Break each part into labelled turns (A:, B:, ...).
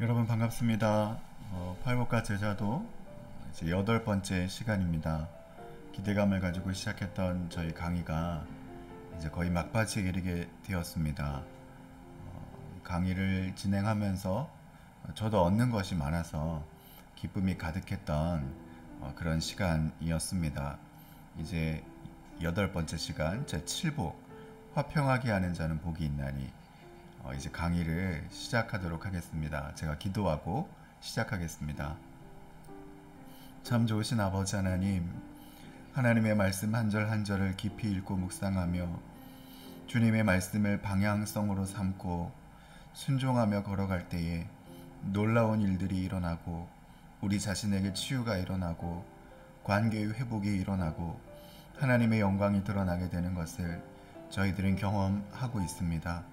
A: 여러분 반갑습니다. 팔복과 제자도 이제 8번째 시간입니다. 기대감을 가지고 시작했던 저희 강의가 이제 거의 막바지에 이르게 되었습니다. 강의를 진행하면서 저도 얻는 것이 많아서 기쁨이 가득했던 그런 시간이었습니다. 이제 8번째 시간 제7복 화평하게 하는 자는 복이 있나니 이제 강의를 시작하도록 하겠습니다. 제가 기도하고 시작하겠습니다. 참 좋으신 아버지 하나님, 하나님의 말씀 한 절 한 절을 깊이 읽고 묵상하며 주님의 말씀을 방향성으로 삼고 순종하며 걸어갈 때에 놀라운 일들이 일어나고 우리 자신에게 치유가 일어나고 관계의 회복이 일어나고 하나님의 영광이 드러나게 되는 것을 저희들은 경험하고 있습니다.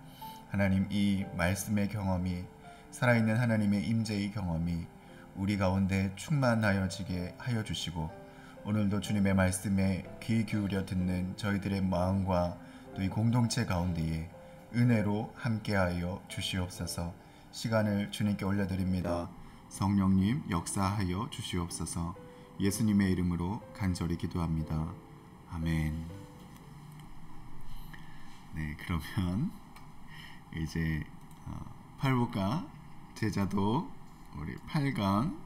A: 하나님, 이 말씀의 경험이, 살아있는 하나님의 임재의 경험이 우리 가운데 충만하여지게 하여 주시고, 오늘도 주님의 말씀에 귀 기울여 듣는 저희들의 마음과 또 이 공동체 가운데에 은혜로 함께하여 주시옵소서. 시간을 주님께 올려드립니다. 성령님 역사하여 주시옵소서. 예수님의 이름으로 간절히 기도합니다. 아멘. 네, 그러면 이제 팔복과 제자도 우리 8강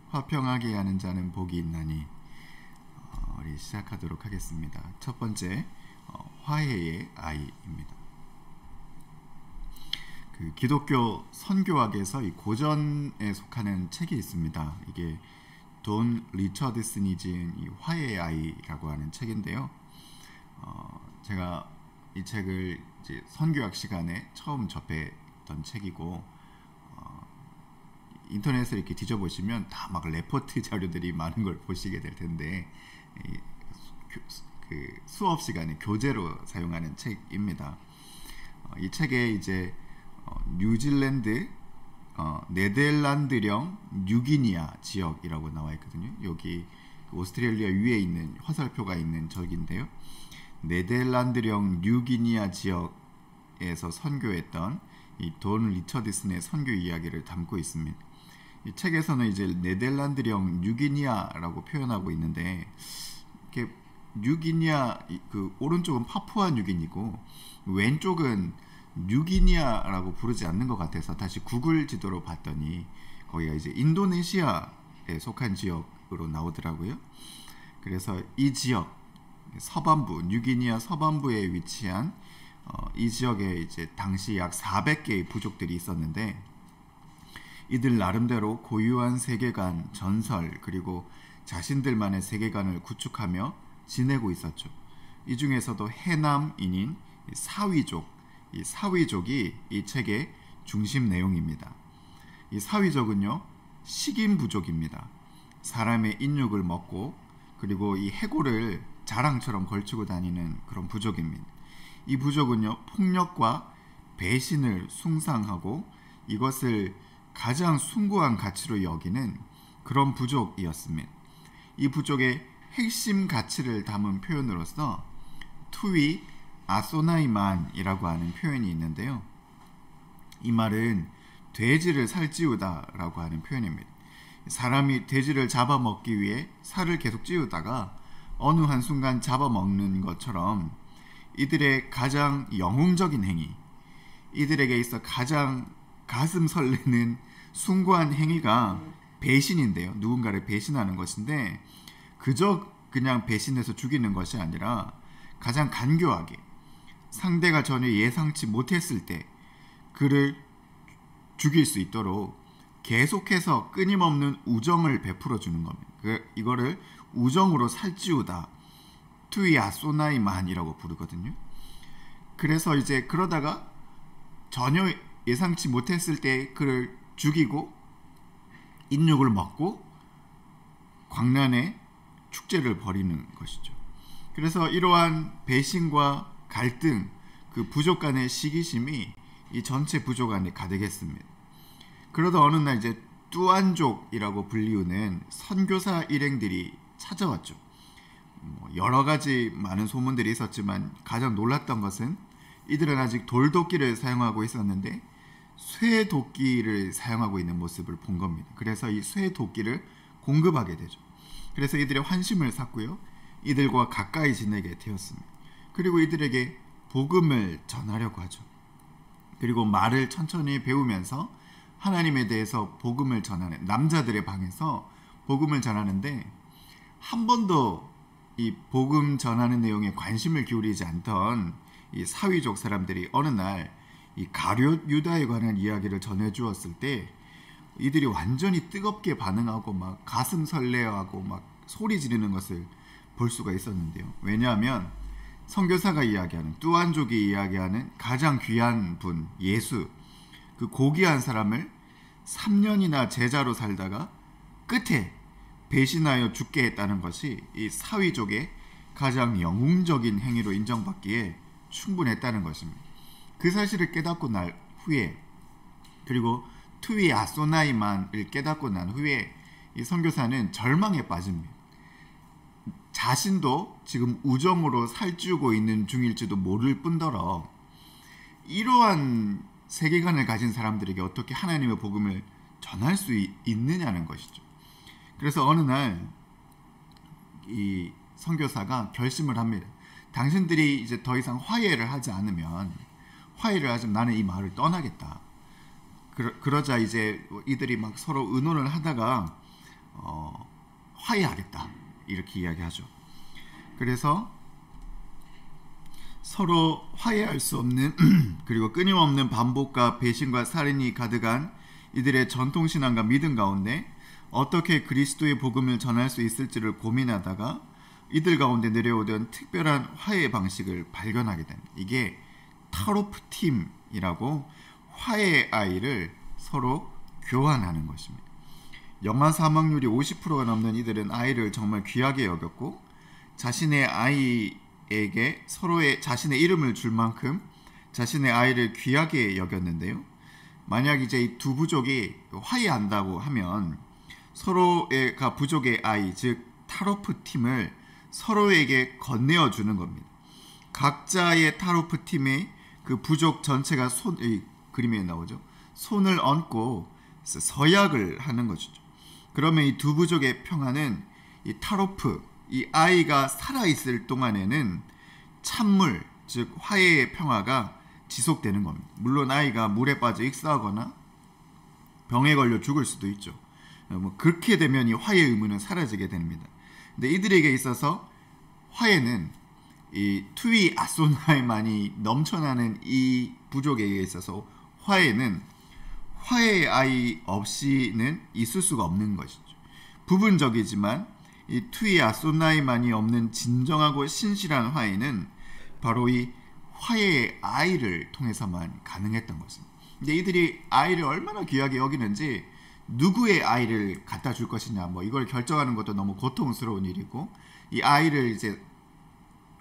A: 화평하게 하는 자는 복이 있나니 우리 시작하도록 하겠습니다. 첫 번째, 화해의 아이입니다. 그 기독교 선교학에서 이 고전에 속하는 책이 있습니다. 이게 돈 리처드슨이 지은 이 화해의 아이라고 하는 책인데요. 제가 이 책을 이제 선교학 시간에 처음 접했던 책이고, 인터넷을 이렇게 뒤져보시면 다 막 레포트 자료들이 많은 걸 보시게 될 텐데, 그 수업 시간에 교재로 사용하는 책입니다. 이 책에 이제 뉴질랜드 네덜란드령 뉴기니아 지역이라고 나와 있거든요. 여기 오스트레일리아 위에 있는 화살표가 있는 적인데요. 네덜란드령 뉴기니아 지역에서 선교했던 이 돈 리처드슨의 선교 이야기를 담고 있습니다. 이 책에서는 이제 네덜란드령 뉴기니아라고 표현하고 있는데, 이렇게 뉴기니아 그 오른쪽은 파푸아 뉴기니고 왼쪽은 뉴기니아라고 부르지 않는 것 같아서 다시 구글 지도로 봤더니 거기가 이제 인도네시아에 속한 지역으로 나오더라고요. 그래서 이 지역 서반부, 뉴기니아 서반부에 위치한 이 지역에 이제 당시 약 400개의 부족들이 있었는데, 이들 나름대로 고유한 세계관, 전설, 그리고 자신들만의 세계관을 구축하며 지내고 있었죠. 이 중에서도 해남인인 사위족, 이 사위족이 이 책의 중심 내용입니다. 이 사위족은요, 식인 부족입니다. 사람의 인육을 먹고 그리고 이 해골을 자랑처럼 걸치고 다니는 그런 부족입니다. 이 부족은요, 폭력과 배신을 숭상하고 이것을 가장 숭고한 가치로 여기는 그런 부족이었습니다. 이 부족의 핵심 가치를 담은 표현으로서 투위 아소나이만이라고 하는 표현이 있는데요. 이 말은 돼지를 살찌우다 라고 하는 표현입니다. 사람이 돼지를 잡아먹기 위해 살을 계속 찌우다가 어느 한순간 잡아먹는 것처럼 이들의 가장 영웅적인 행위, 이들에게 있어 가장 가슴 설레는 숭고한 행위가 배신인데요. 누군가를 배신하는 것인데, 그저 그냥 배신해서 죽이는 것이 아니라 가장 간교하게 상대가 전혀 예상치 못했을 때 그를 죽일 수 있도록 계속해서 끊임없는 우정을 베풀어 주는 겁니다. 이거를 우정으로 살찌우다, 투이아소나이만이라고 부르거든요. 그래서 이제 그러다가 전혀 예상치 못했을 때 그를 죽이고 인육을 먹고 광란의 축제를 벌이는 것이죠. 그래서 이러한 배신과 갈등, 그 부족 간의 시기심이 이 전체 부족 안에 가득했습니다. 그러다 어느 날 이제 뚜안족이라고 불리우는 선교사 일행들이 찾아왔죠. 여러 가지 많은 소문들이 있었지만 가장 놀랐던 것은 이들은 아직 돌도끼를 사용하고 있었는데 쇠도끼를 사용하고 있는 모습을 본 겁니다. 그래서 이 쇠도끼를 공급하게 되죠. 그래서 이들의 환심을 샀고요. 이들과 가까이 지내게 되었습니다. 그리고 이들에게 복음을 전하려고 하죠. 그리고 말을 천천히 배우면서 하나님에 대해서 복음을 전하는, 남자들의 방에서 복음을 전하는데 한 번도 이 복음 전하는 내용에 관심을 기울이지 않던 이 사위족 사람들이 어느 날 이 가룟 유다에 관한 이야기를 전해 주었을 때 이들이 완전히 뜨겁게 반응하고 막 가슴 설레하고 막 소리 지르는 것을 볼 수가 있었는데요. 왜냐하면 선교사가 이야기하는, 뚜안족이 이야기하는 가장 귀한 분 예수, 그 고귀한 사람을 3년이나 제자로 살다가 끝에 배신하여 죽게 했다는 것이 이 사위족의 가장 영웅적인 행위로 인정받기에 충분했다는 것입니다. 그 사실을 깨닫고 난 후에, 그리고 투위 아소나이만을 깨닫고 난 후에 이 선교사는 절망에 빠집니다. 자신도 지금 우정으로 살찌우고 있는 중일지도 모를 뿐더러 이러한 세계관을 가진 사람들에게 어떻게 하나님의 복음을 전할 수 있느냐는 것이죠. 그래서 어느 날 이 선교사가 결심을 합니다. 당신들이 이제 더 이상 화해를 하지 않으면 나는 이 마을을 떠나겠다. 그러자 이제 이들이 막 서로 의논을 하다가 화해하겠다 이렇게 이야기하죠. 그래서 서로 화해할 수 없는 그리고 끊임없는 반복과 배신과 살인이 가득한 이들의 전통신앙과 믿음 가운데 어떻게 그리스도의 복음을 전할 수 있을지를 고민하다가 이들 가운데 내려오던 특별한 화해 방식을 발견하게 됩니다. 이게 타로프팀이라고 화해의 아이를 서로 교환하는 것입니다. 영아 사망률이 50%가 넘는 이들은 아이를 정말 귀하게 여겼고 자신의 아이에게 서로의 자신의 이름을 줄 만큼 자신의 아이를 귀하게 여겼는데요. 만약 이제 이 두 부족이 화해한다고 하면 서로가 부족의 아이, 즉 타로프 팀을 서로에게 건네어 주는 겁니다. 각자의 타로프 팀의 그 부족 전체가 그림에 나오죠. 손을 얹고 서약을 하는 것이죠. 그러면 이 두 부족의 평화는 이 타로프, 이 아이가 살아있을 동안에는 찬물, 즉 화해의 평화가 지속되는 겁니다. 물론 아이가 물에 빠져 익사하거나 병에 걸려 죽을 수도 있죠. 그렇게 되면 이 화해의 의무는 사라지게 됩니다. 근데 이들에게 있어서 화해는 이 투위 아소나이만이 넘쳐나는 이 부족에게 있어서 화해는 화해의 아이 없이는 있을 수가 없는 것이죠. 부분적이지만 이 투위 아소나이만이 없는 진정하고 신실한 화해는 바로 이 화해의 아이를 통해서만 가능했던 것입니다. 근데 이들이 아이를 얼마나 귀하게 여기는지 누구의 아이를 갖다 줄 것이냐 이걸 결정하는 것도 너무 고통스러운 일이고 이 아이를 이제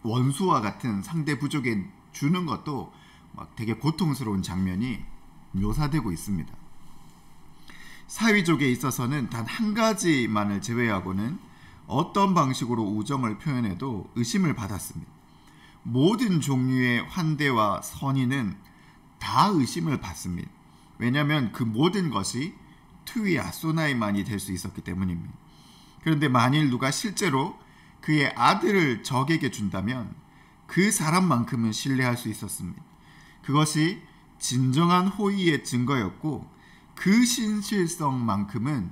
A: 원수와 같은 상대 부족에 주는 것도 막 되게 고통스러운 장면이 묘사되고 있습니다. 사위족에 있어서는 단 한 가지만을 제외하고는 어떤 방식으로 우정을 표현해도 의심을 받았습니다. 모든 종류의 환대와 선의는 다 의심을 받습니다. 왜냐하면 그 모든 것이 투위 아소나이만이 될 수 있었기 때문입니다. 그런데 만일 누가 실제로 그의 아들을 적에게 준다면 그 사람만큼은 신뢰할 수 있었습니다. 그것이 진정한 호의의 증거였고 그 신실성만큼은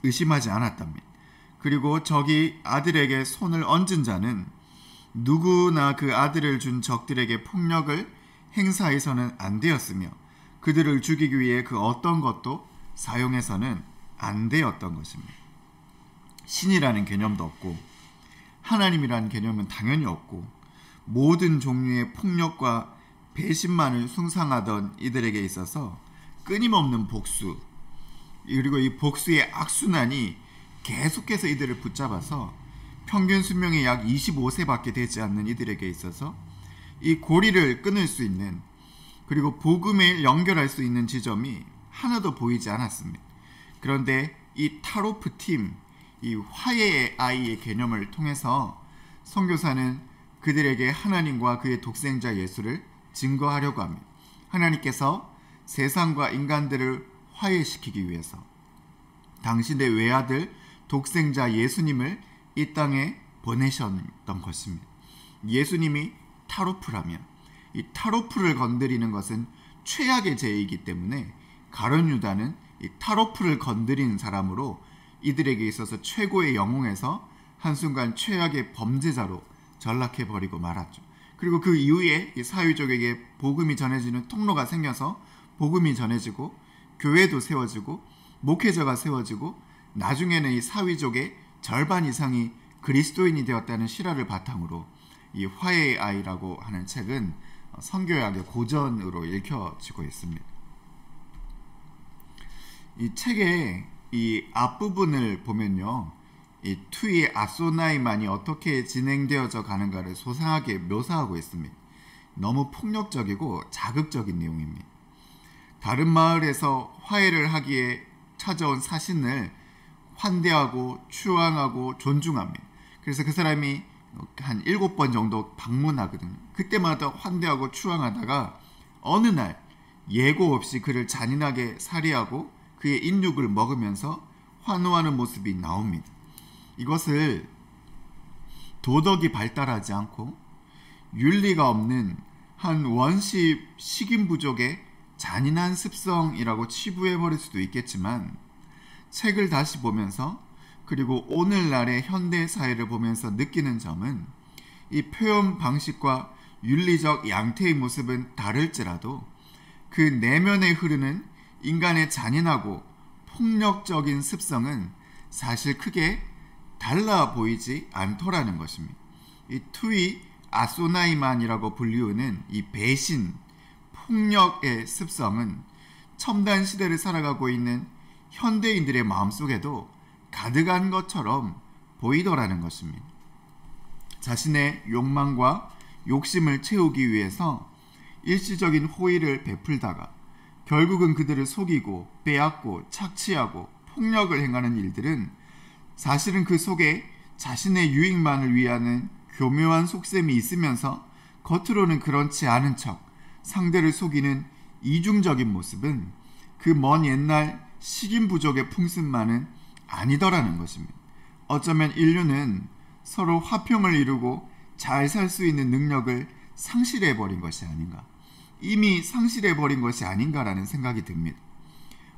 A: 의심하지 않았답니다. 그리고 적이 아들에게 손을 얹은 자는 누구나 그 아들을 준 적들에게 폭력을 행사해서는 안 되었으며 그들을 죽이기 위해 그 어떤 것도 사용해서는 안 되었던 것입니다. 신이라는 개념도 없고 하나님이라는 개념은 당연히 없고 모든 종류의 폭력과 배신만을 숭상하던 이들에게 있어서 끊임없는 복수, 그리고 이 복수의 악순환이 계속해서 이들을 붙잡아서 평균 수명이 약 25세밖에 되지 않는 이들에게 있어서 이 고리를 끊을 수 있는, 그리고 복음에 연결할 수 있는 지점이 하나도 보이지 않았습니다. 그런데 이 타로프 팀, 이 화해의 아이의 개념을 통해서 선교사는 그들에게 하나님과 그의 독생자 예수를 증거하려고 합니다. 하나님께서 세상과 인간들을 화해시키기 위해서 당신의 외아들 독생자 예수님을 이 땅에 보내셨던 것입니다. 예수님이 타로프라면 이 타로프를 건드리는 것은 최악의 죄이기 때문에 가룟 유다는 이 타로프를 건드린 사람으로 이들에게 있어서 최고의 영웅에서 한순간 최악의 범죄자로 전락해버리고 말았죠. 그리고 그 이후에 이 사회족에게 복음이 전해지는 통로가 생겨서 복음이 전해지고 교회도 세워지고 목회자가 세워지고 나중에는 이 사위족의 절반 이상이 그리스도인이 되었다는 실화를 바탕으로 이 화해의 아이라고 하는 책은 선교학의 고전으로 읽혀지고 있습니다. 이 책의 이 앞부분을 보면요, 이 투이 아소나이만이 어떻게 진행되어져 가는가를 소상하게 묘사하고 있습니다. 너무 폭력적이고 자극적인 내용입니다. 다른 마을에서 화해를 하기에 찾아온 사신을 환대하고 추앙하고 존중합니다. 그래서 그 사람이 한 7번 정도 방문하거든요. 그때마다 환대하고 추앙하다가 어느 날 예고 없이 그를 잔인하게 살해하고 그의 인육을 먹으면서 환호하는 모습이 나옵니다. 이것을 도덕이 발달하지 않고 윤리가 없는 한 원시 식인 부족의 잔인한 습성이라고 치부해버릴 수도 있겠지만, 책을 다시 보면서 그리고 오늘날의 현대 사회를 보면서 느끼는 점은 이 표현 방식과 윤리적 양태의 모습은 다를지라도 그 내면에 흐르는 인간의 잔인하고 폭력적인 습성은 사실 크게 달라 보이지 않더라는 것입니다. 이 투이 아소나이만이라고 불리우는 이 배신, 폭력의 습성은 첨단 시대를 살아가고 있는 현대인들의 마음속에도 가득한 것처럼 보이더라는 것입니다. 자신의 욕망과 욕심을 채우기 위해서 일시적인 호의를 베풀다가 결국은 그들을 속이고 빼앗고 착취하고 폭력을 행하는 일들은 사실은 그 속에 자신의 유익만을 위하는 교묘한 속셈이 있으면서 겉으로는 그렇지 않은 척 상대를 속이는 이중적인 모습은 그 먼 옛날 식인 부족의 풍습만은 아니더라는 것입니다. 어쩌면 인류는 서로 화평을 이루고 잘 살 수 있는 능력을 상실해버린 것이 아닌가, 이미 상실해버린 것이 아닌가라는 생각이 듭니다.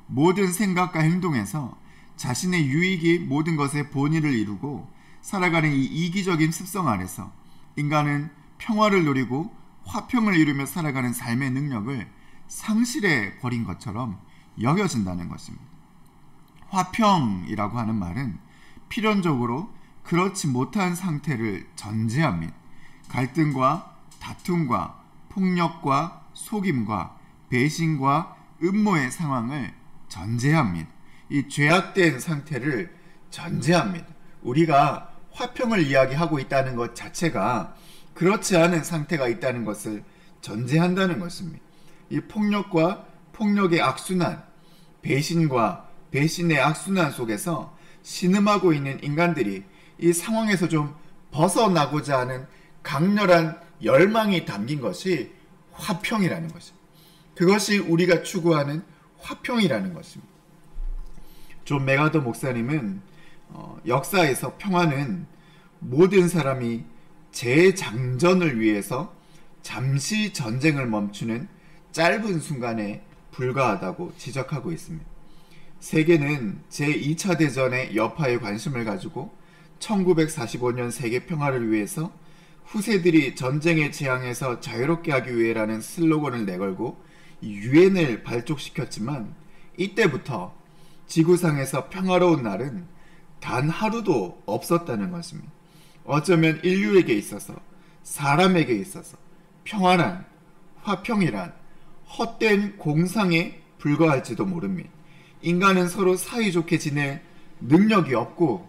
A: 모든 생각과 행동에서 자신의 유익이 모든 것의 본의를 이루고 살아가는 이 이기적인 습성 아래서 인간은 평화를 누리고 화평을 이루며 살아가는 삶의 능력을 상실해버린 것처럼 여겨진다는 것입니다. 화평이라고 하는 말은 필연적으로 그렇지 못한 상태를 전제합니다. 갈등과 다툼과 폭력과 속임과 배신과 음모의 상황을 전제합니다. 이 죄악된 상태를 전제합니다. 우리가 화평을 이야기하고 있다는 것 자체가 그렇지 않은 상태가 있다는 것을 전제한다는 것입니다. 이 폭력과 폭력의 악순환, 배신과 배신의 악순환 속에서 신음하고 있는 인간들이 이 상황에서 좀 벗어나고자 하는 강렬한 열망이 담긴 것이 화평이라는 것입니다. 그것이 우리가 추구하는 화평이라는 것입니다. 존 메가더 목사님은 역사에서 평화는 모든 사람이 재장전을 위해서 잠시 전쟁을 멈추는 짧은 순간에 불과하다고 지적하고 있습니다. 세계는 제2차 대전의 여파에 관심을 가지고 1945년 세계 평화를 위해서 후세들이 전쟁의 재앙에서 자유롭게 하기 위해라는 슬로건을 내걸고 유엔을 발족시켰지만 이때부터 지구상에서 평화로운 날은 단 하루도 없었다는 것입니다. 어쩌면 인류에게 있어서, 사람에게 있어서 평화란, 화평이란 헛된 공상에 불과할지도 모릅니다. 인간은 서로 사이좋게 지낼 능력이 없고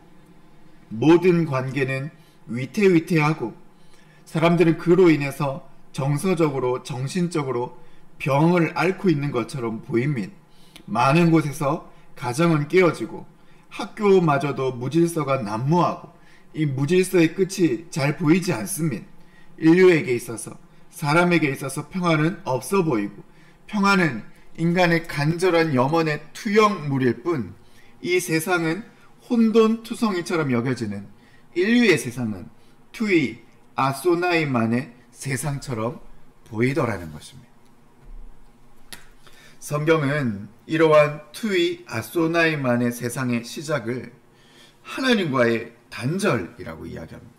A: 모든 관계는 위태위태하고 사람들은 그로 인해서 정서적으로, 정신적으로 병을 앓고 있는 것처럼 보입니다. 많은 곳에서 가정은 깨어지고 학교마저도 무질서가 난무하고 이 무질서의 끝이 잘 보이지 않습니다. 인류에게 있어서, 사람에게 있어서 평화는 없어 보이고 평화는 인간의 간절한 염원의 투영물일 뿐 이 세상은 혼돈투성이처럼 여겨지는 인류의 세상은 투이 아소나이만의 세상처럼 보이더라는 것입니다. 성경은 이러한 투이 아소나이만의 세상의 시작을 하나님과의 단절이라고 이야기합니다.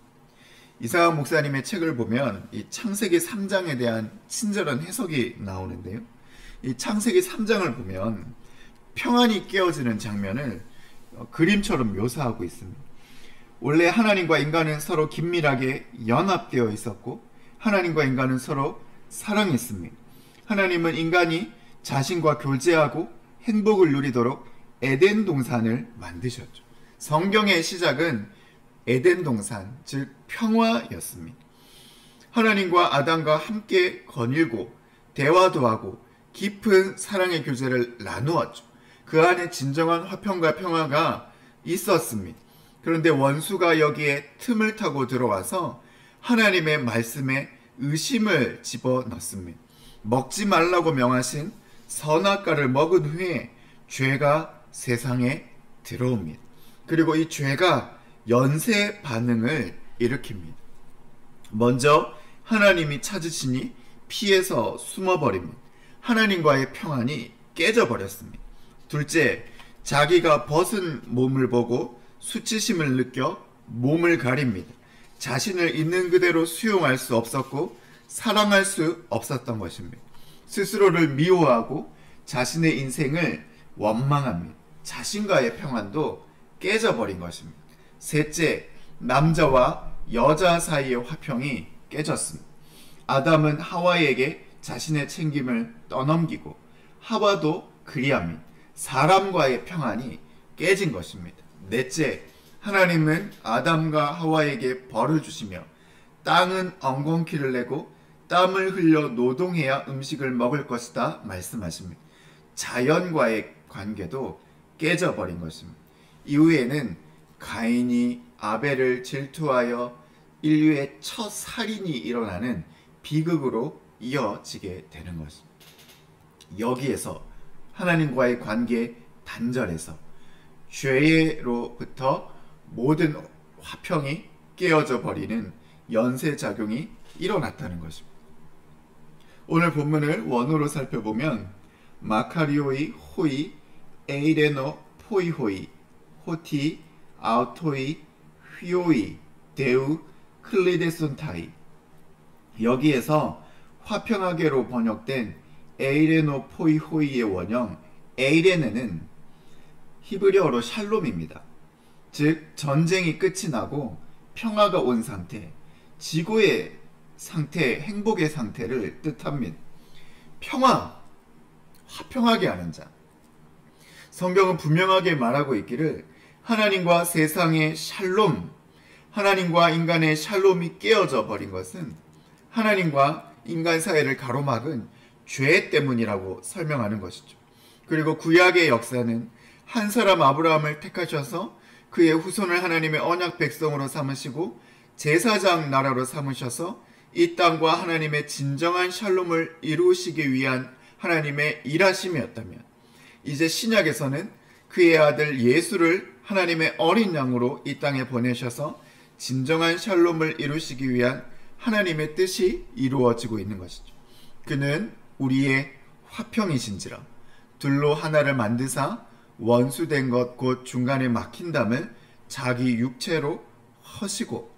A: 이상한 목사님의 책을 보면 이 창세기 3장에 대한 친절한 해석이 나오는데요. 이 창세기 3장을 보면 평안이 깨어지는 장면을 그림처럼 묘사하고 있습니다. 원래 하나님과 인간은 서로 긴밀하게 연합되어 있었고 하나님과 인간은 서로 사랑했습니다. 하나님은 인간이 자신과 교제하고 행복을 누리도록 에덴 동산을 만드셨죠. 성경의 시작은 에덴 동산, 즉 평화였습니다. 하나님과 아담과 함께 거닐고 대화도 하고 깊은 사랑의 교제를 나누었죠. 그 안에 진정한 화평과 평화가 있었습니다. 그런데 원수가 여기에 틈을 타고 들어와서 하나님의 말씀에 의심을 집어넣습니다. 먹지 말라고 명하신 선악과를 먹은 후에 죄가 세상에 들어옵니다. 그리고 이 죄가 연쇄 반응을 일으킵니다. 먼저 하나님이 찾으시니 피해서 숨어버립니다. 하나님과의 평안이 깨져버렸습니다. 둘째, 자기가 벗은 몸을 보고 수치심을 느껴 몸을 가립니다. 자신을 있는 그대로 수용할 수 없었고 사랑할 수 없었던 것입니다. 스스로를 미워하고 자신의 인생을 원망합니다. 자신과의 평안도 깨져버린 것입니다. 셋째, 남자와 여자 사이의 화평이 깨졌습니다. 아담은 하와에게 자신의 책임을 떠넘기고 하와도 그리합니다. 사람과의 평안이 깨진 것입니다. 넷째, 하나님은 아담과 하와에게 벌을 주시며 땅은 엉겅퀴를 내고 땀을 흘려 노동해야 음식을 먹을 것이다 말씀하십니다. 자연과의 관계도 깨져버린 것입니다. 이후에는 가인이 아벨을 질투하여 인류의 첫 살인이 일어나는 비극으로 이어지게 되는 것입니다. 여기에서 하나님과의 관계 단절에서 죄로부터 모든 화평이 깨어져 버리는 연쇄작용이 일어났다는 것입니다. 오늘 본문을 원어로 살펴보면 마카리오이 호이 에이레노 포이호이 호티 아우토이 휘오이 데우 클리데손타이, 여기에서 화평하게로 번역된 에이레노 포이호이의 원형 에이레네는 히브리어로 샬롬입니다. 즉 전쟁이 끝이 나고 평화가 온 상태, 지구의 상태, 행복의 상태를 뜻합니다. 평화, 화평하게 하는 자. 성경은 분명하게 말하고 있기를 하나님과 세상의 샬롬, 하나님과 인간의 샬롬이 깨어져 버린 것은 하나님과 인간 사이를 가로막은 죄 때문이라고 설명하는 것이죠. 그리고 구약의 역사는 한 사람 아브라함을 택하셔서 그의 후손을 하나님의 언약 백성으로 삼으시고 제사장 나라로 삼으셔서 이 땅과 하나님의 진정한 샬롬을 이루시기 위한 하나님의 일하심이었다면, 이제 신약에서는 그의 아들 예수를 하나님의 어린 양으로 이 땅에 보내셔서 진정한 샬롬을 이루시기 위한 하나님의 뜻이 이루어지고 있는 것이죠. 그는 우리의 화평이신지라 둘로 하나를 만드사 원수된 것 곧 중간에 막힌 담을 자기 육체로 허시고,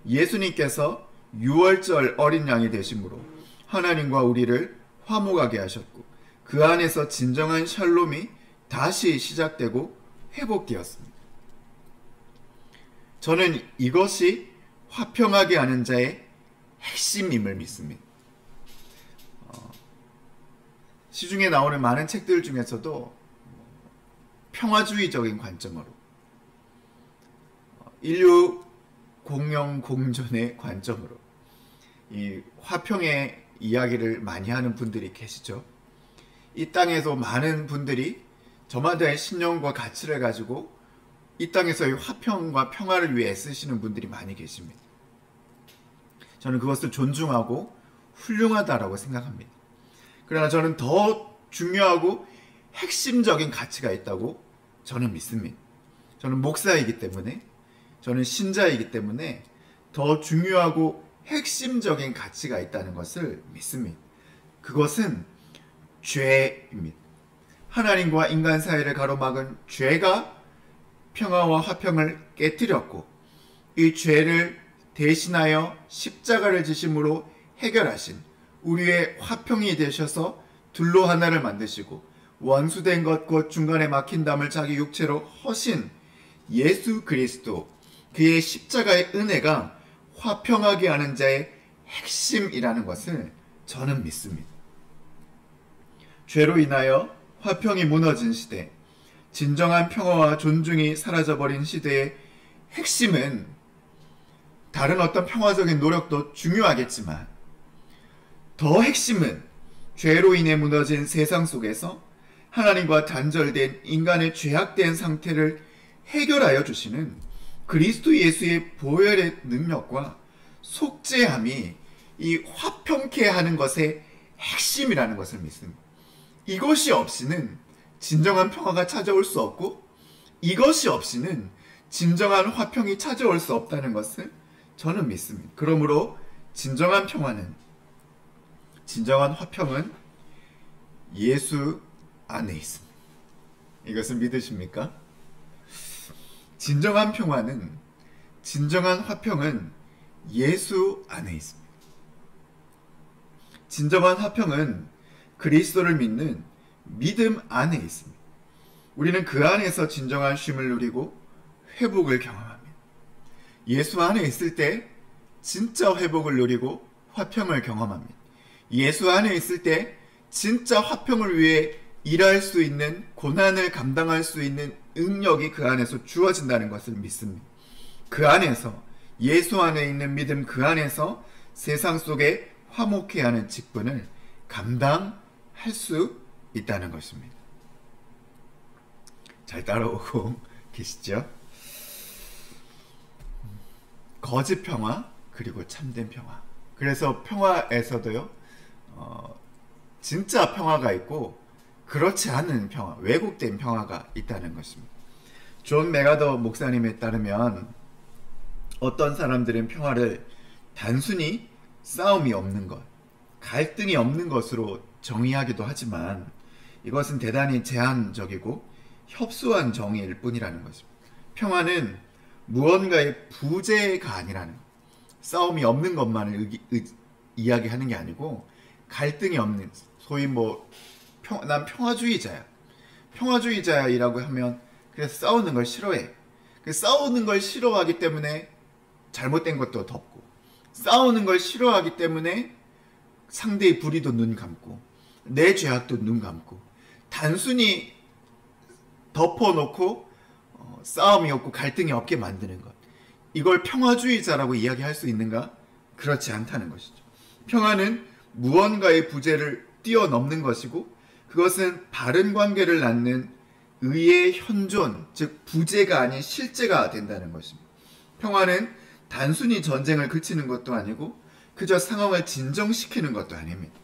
A: 예수님께서 유월절 어린 양이 되심으로 하나님과 우리를 화목하게 하셨고 그 안에서 진정한 샬롬이 다시 시작되고 회복되었습니다. 저는 이것이 화평하게 하는 자의 핵심임을 믿습니다. 시중에 나오는 많은 책들 중에서도 평화주의적인 관점으로, 인류 공영 공존의 관점으로 이 화평의 이야기를 많이 하는 분들이 계시죠. 이 땅에서 많은 분들이 저마다의 신념과 가치를 가지고 이 땅에서의 화평과 평화를 위해 애쓰시는 분들이 많이 계십니다. 저는 그것을 존중하고 훌륭하다라고 생각합니다. 그러나 저는 더 중요하고 핵심적인 가치가 있다고 저는 믿습니다. 저는 목사이기 때문에, 저는 신자이기 때문에 더 중요하고 핵심적인 가치가 있다는 것을 믿습니다. 그것은 죄입니다. 하나님과 인간 사이를 가로막은 죄가 평화와 화평을 깨뜨렸고, 이 죄를 대신하여 십자가를 지심으로 해결하신 우리의 화평이 되셔서 둘로 하나를 만드시고 원수된 것 곧 중간에 막힌 담을 자기 육체로 허신 예수 그리스도, 그의 십자가의 은혜가 화평하게 하는 자의 핵심이라는 것을 저는 믿습니다. 죄로 인하여 화평이 무너진 시대, 진정한 평화와 존중이 사라져버린 시대의 핵심은 다른 어떤 평화적인 노력도 중요하겠지만 더 핵심은 죄로 인해 무너진 세상 속에서 하나님과 단절된 인간의 죄악된 상태를 해결하여 주시는 그리스도 예수의 보혈의 능력과 속죄함이 이 화평케 하는 것의 핵심이라는 것을 믿습니다. 이것이 없이는 진정한 평화가 찾아올 수 없고, 이것이 없이는 진정한 화평이 찾아올 수 없다는 것을 저는 믿습니다. 그러므로 진정한 평화는, 진정한 화평은 예수 안에 있습니다. 이것을 믿으십니까? 진정한 평화는, 진정한 화평은 예수 안에 있습니다. 진정한 화평은 그리스도를 믿는 믿음 안에 있습니다. 우리는 그 안에서 진정한 쉼을 누리고 회복을 경험합니다. 예수 안에 있을 때 진짜 회복을 누리고 화평을 경험합니다. 예수 안에 있을 때 진짜 화평을 위해 일할 수 있는, 고난을 감당할 수 있는 능력이 그 안에서 주어진다는 것을 믿습니다. 그 안에서, 예수 안에 있는 믿음 그 안에서 세상 속에 화목해 하는 직분을 감당할 수 있다는 것입니다. 잘 따라오고 계시죠? 거짓 평화 그리고 참된 평화. 그래서 평화에서도요, 진짜 평화가 있고 그렇지 않은 평화, 왜곡된 평화가 있다는 것입니다. 존 맥아더 목사님에 따르면 어떤 사람들은 평화를 단순히 싸움이 없는 것, 갈등이 없는 것으로 정의하기도 하지만 이것은 대단히 제한적이고 협소한 정의일 뿐이라는 것입니다. 평화는 무언가의 부재가 아니라는 것, 싸움이 없는 것만을 이야기하는 게 아니고 갈등이 없는, 소위 난 평화주의자야, 평화주의자이라고 하면 그래서 싸우는 걸 싫어해. 싸우는 걸 싫어하기 때문에 잘못된 것도 덮고, 싸우는 걸 싫어하기 때문에 상대의 불의도 눈 감고, 내 죄악도 눈 감고, 단순히 덮어놓고 싸움이 없고 갈등이 없게 만드는 것, 이걸 평화주의자라고 이야기할 수 있는가? 그렇지 않다는 것이죠. 평화는 무언가의 부재를 뛰어넘는 것이고, 그것은 바른 관계를 낳는 의의 현존, 즉 부재가 아닌 실제가 된다는 것입니다. 평화는 단순히 전쟁을 그치는 것도 아니고 그저 상황을 진정시키는 것도 아닙니다.